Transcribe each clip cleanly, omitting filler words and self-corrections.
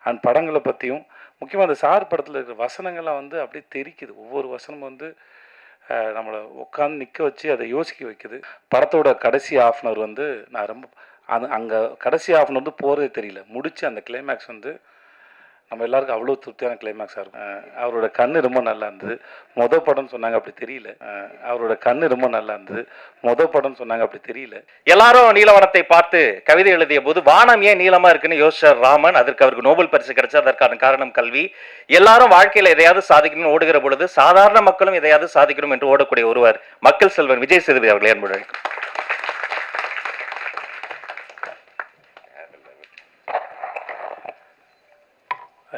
And படங்களை பற்றியும் முக்கியமாக அந்த சார் படத்தில் இருக்கிற வசனங்கள்லாம் வந்து அப்படியே தெரிக்குது. ஒவ்வொரு வசனமும் வந்து நம்மளை உட்காந்து நிற்க வச்சு அதை யோசிக்க வைக்குது. படத்தோட கடைசி ஹாஃப் அன் ஹவர் வந்து நான் ரொம்ப அங்கே கடைசி ஹாஃப் அன் ஹவர் வந்து போகிறதே தெரியல. முடிச்சு அந்த கிளைமேக்ஸ் வந்து நம்ம எல்லாருக்கும் அவ்வளோ திருப்தியான கிளைமேக்ஸாக இருக்கும். அவரோட கண்ணு ரொம்ப நல்லா இருந்தது. படம்னு சொன்னாங்க, அப்படி தெரியல. அவரோட கண்ணு ரொம்ப நல்லா இருந்தது. படம்னு சொன்னாங்க, அப்படி தெரியல. எல்லாரும் நீலவனத்தை பார்த்து கவிதை எழுதிய போது வானம் ஏன் நீளமா இருக்குன்னு யோசிச்சார் ராமன். அதற்கு அவருக்கு நோபல் பரிசு கிடைச்சா அதற்கான காரணம் கல்வி. எல்லாரும் வாழ்க்கையில எதையாவது சாதிக்கணும்னு ஓடுகிற பொழுது சாதாரண மக்களும் எதையாவது சாதிக்கணும் என்று ஓடக்கூடிய ஒருவர் மக்கள் செல்வன் விஜய் சேதுபதி அவர்கள் என்பது.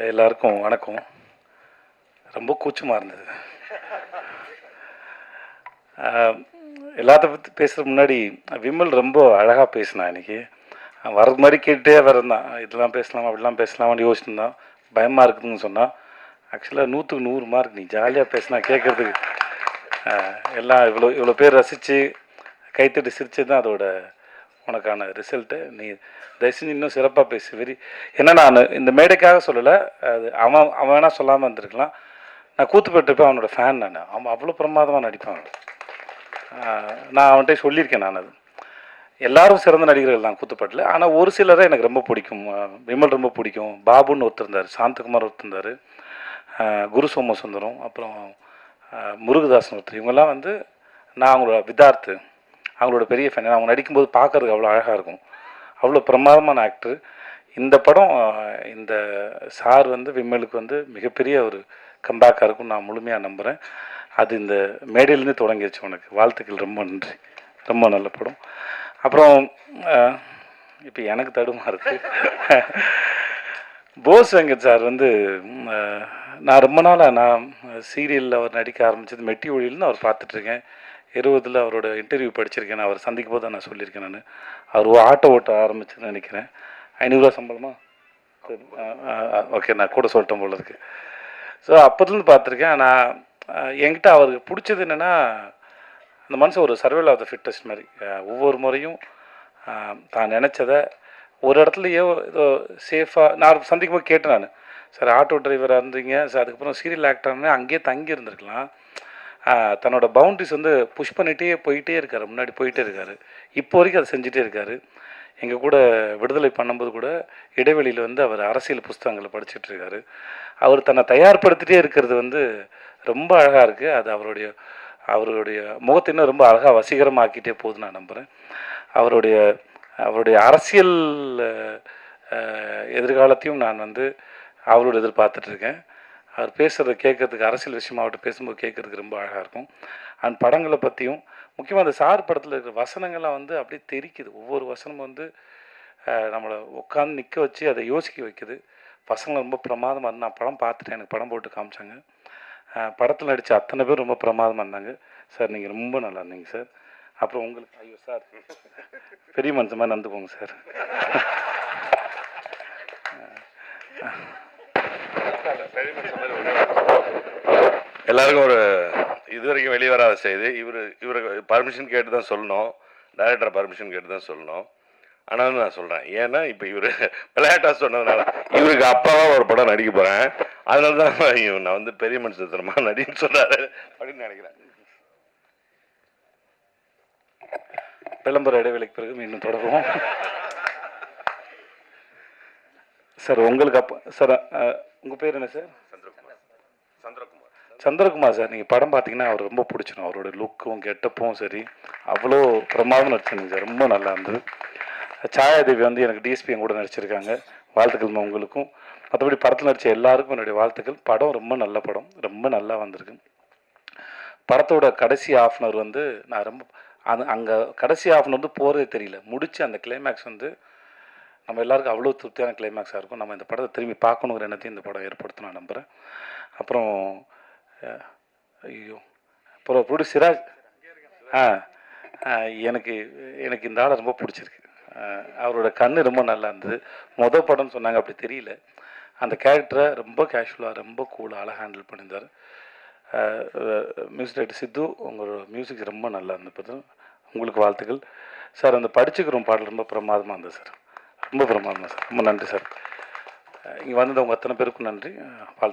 எல்லாருக்கும் வணக்கம். ரொம்ப கூச்சமாக இருந்தது. எல்லாத்த பற்றி பேசுகிறதுக்கு முன்னாடி விமல் ரொம்ப அழகாக பேசினான். இன்றைக்கி வர்றது மாதிரி கேட்டுட்டே வரந்தான். இதெல்லாம் பேசலாமா அப்படிலாம் பேசலாமான்னு யோசிச்சுருந்தான். பயமாக இருக்குதுன்னு சொன்னான். ஆக்சுவலாக 100க்கு 100 மார்க். நீ ஜாலியாக பேசினா கேட்குறதுக்கு எல்லாம் இவ்வளோ பேர் ரசித்து கைத்தட்டி சிரிச்சது தான் அதோட உனக்கான ரிசல்ட்டு. நீ தயவுசெஞ்சு இன்னும் சிறப்பாக பேசு. ஏன்னா நான் இந்த மேடைக்காக சொல்லலை, அது அவன் வேணால் சொல்லாமல் இருந்திருக்கலாம். நான் கூத்துப்பட்டிருப்பேன், அவனோட ஃபேன் நான். அவன் அவ்வளோ பிரமாதமாக நடிப்பான். நான் அவன்கிட்ட சொல்லியிருக்கேன். நான் அது எல்லாரும் சிறந்த நடிகர்கள் தான் கூத்துப்பட்டில். ஆனால் ஒரு சிலரை எனக்கு ரொம்ப பிடிக்கும். விமல் ரொம்ப பிடிக்கும். பாபுன்னு ஒருத்தர் இருந்தார், சாந்தகுமார் ஒருத்தர் இருந்தார், குரு சோமசுந்தரம், அப்புறம் முருகதாசன் ஒருத்தர். இவங்கெல்லாம் வந்து நான் அவங்களோட விதார்த்து, அவங்களோட பெரிய ஃபேன். அவங்க நடிக்கும்போது பார்க்குறதுக்கு அவ்வளோ அழகாக இருக்கும். அவ்வளோ பிரமாதமான ஆக்டர். இந்த படம் இந்த சார் வந்து விமலுக்கு வந்து மிகப்பெரிய ஒரு கம்பேக்காக இருக்கும்னு நான் முழுமையாக நம்புகிறேன். அது இந்த மேடையிலேருந்து தொடங்கிடுச்சு. உனக்கு வாழ்த்துக்கள். ரொம்ப நன்றி. ரொம்ப நல்ல படம். அப்புறம் இப்போ எனக்கு தடுமாறுது. போஸ் வெங்கட் சார் வந்து நான் ரொம்ப நாளாக நான் சீரியலில் அவர் நடிக்க ஆரம்பித்தது மெட்டி ஒளியில்னு அவர் பார்த்துட்ருக்கேன். 20 அவரோட இன்டர்வியூ படிச்சிருக்கேன். நான் அவர் சந்திக்கும் போது நான் சொல்லியிருக்கேன். நான் அவர் ஆட்டோ ஓட்ட ஆரம்பிச்சுன்னு நினைக்கிறேன். 500 ரூபா சம்பளமா? ஓகே, நான் கூட சொல்லிட்டேன் போல இருக்கு. ஸோ அப்போதுலேருந்து பார்த்துருக்கேன். நான் என்கிட்ட அவருக்கு பிடிச்சது என்னென்னா, அந்த மனுஷன் ஒரு சர்வைவல் ஆஃப் த ஃபிட்டஸ்ட் மாதிரி. ஒவ்வொரு முறையும் தான் நினச்சதை ஒரு இடத்துலையோ ஏதோ சேஃபாக நான் சந்திக்கும் போது கேட்டேன். நான் சார் ஆட்டோ டிரைவராக இருந்தீங்க சார், அதுக்கப்புறம் சீரியல் ஆக்டர்னு அங்கேயே தங்கி இருந்திருக்கலாம். தன்னோட பவுண்ட்ரிஸ் வந்து புஷ் பண்ணிகிட்டே போயிட்டே இருக்கார், முன்னாடி போயிட்டே இருக்கார். இப்போ வரைக்கும் அதை செஞ்சுட்டே இருக்கார். எங்கள் கூட விடுதலை பண்ணும்போது கூட இடைவெளியில் வந்து அவர் அரசியல் புஸ்தகங்களை படிச்சுட்டு இருக்கார். அவர் தன்னை தயார்படுத்திகிட்டே இருக்கிறது வந்து ரொம்ப அழகாக இருக்குது. அது அவருடைய முகத்தை இன்னும் ரொம்ப அழகாக வசீகரமாக்கிட்டே போகுது நான் நம்புகிறேன். அவருடைய அரசியல் எதிர்காலத்தையும் நான் வந்து அவரோட எதிர்பார்த்துட்ருக்கேன். அவர் பேசுகிறத கேட்குறதுக்கு, அரசியல் விஷயமா அவர்கிட்ட பேசும்போது கேட்குறதுக்கு ரொம்ப அழகாக இருக்கும். அண்ட் படங்களை பற்றியும் முக்கியமாக அந்த சார் படத்தில் இருக்கிற வசனங்கள்லாம் வந்து அப்படியே தெரிக்குது. ஒவ்வொரு வசனமும் வந்து நம்மளை உட்காந்து நிற்க வச்சு அதை யோசிக்க வைக்குது. பசங்க ரொம்ப பிரமாதமாக இருந்தால் நான் படம் பார்த்துட்டேன். எனக்கு படம் போட்டு காமிச்சாங்க. படத்தில் நடித்த அத்தனை பேர் ரொம்ப பிரமாதமாக இருந்தாங்க. சார் நீங்கள் ரொம்ப நல்லா இருந்தீங்க சார். அப்புறம் உங்களுக்கு ஐயோ சார் பெரிய மனுஷன் மாதிரி நடந்து போங்க சார். எல்லாருக்கும் ஒரு இதுவரைக்கும் வெளியே வராத செய்தி. இவரை பர்மிஷன் கேட்டு தான் சொல்லணும், டைரக்டர் பர்மிஷன் கேட்டு தான் சொல்லணும். ஆனாலும் நான் சொல்கிறேன், ஏன்னா இப்போ இவர் விளையாட்டாக சொன்னதுனால இவருக்கு அப்பாவாக ஒரு படம் நடிக்க போகிறேன். அதனால தான் நான் வந்து பெரிய மனுஷன் தரமா நடின்னு சொன்னார் அப்படின்னு நினைக்கிறேன். விளம்பர இடைவெளிக்கு பிறகு மீண்டும் தொடருவோம். சார் உங்களுக்கு அப்பா சார் உங்கள் பேர் என்ன சார்? சந்திரகுமார் சார். நீங்கள் படம் பார்த்தீங்கன்னா அவர் ரொம்ப பிடிச்சிடும். அவரோட லுக்கும் கெட்டப்பும் சரி அவ்வளோ பிரமாதம் நடிச்சிருந்தீங்க சார். ரொம்ப நல்லா இருந்தது. சாயாதேவி வந்து எனக்கு டிஎஸ்பி கூட நடிச்சிருக்காங்க. வாழ்த்துக்கள் உங்களுக்கும். மற்றபடி படத்தில் நடித்த எல்லாருக்கும் என்னுடைய வாழ்த்துக்கள். படம் ரொம்ப நல்ல படம், ரொம்ப நல்லா வந்திருக்கு. படத்தோட கடைசி ஹாஃப் அன் ஹவர் வந்து நான் ரொம்ப அங்கே கடைசி ஹாஃப் அன் ஹவர் வந்து போகிறதே தெரியல. முடிச்சு அந்த கிளைமேக்ஸ் வந்து நம்ம எல்லாருக்கும் அவ்வளோ திருப்தியான கிளைமேக்ஸாக இருக்கும். நம்ம இந்த படத்தை திரும்பி பார்க்கணுங்கிற எண்ணத்தையும் இந்த படம் ஏற்படுத்தும் நான் நம்புகிறேன். அப்புறம் ஐயோ அப்புறம் ப்ரொடியூசர் சிராஜ். எனக்கு இந்த ஆளை ரொம்ப பிடிச்சிருக்கு. அவரோட கண்ணு ரொம்ப நல்லா இருந்தது. படம்னு சொன்னாங்க, அப்படி தெரியல. அந்த கேரக்டரை ரொம்ப கேஷுவலாக ரொம்ப கூலாக அழகாக ஹேண்டில் பண்ணியிருந்தார். மியூசிக் டைரக்டர் சித்து, உங்களோட மியூசிக் ரொம்ப நல்லா இருந்தது. உங்களுக்கு வாழ்த்துக்கள் சார். அந்த படிச்சுக்கிறோம் பாடல் ரொம்ப பிரமாதமாக இருந்தது சார். ரொம்ப பிரமாதமாக சார். ரொம்ப நன்றி சார். இங்கே வந்தது உங்கள் அத்தனை பேருக்கும் நன்றி. வாழ்த்து.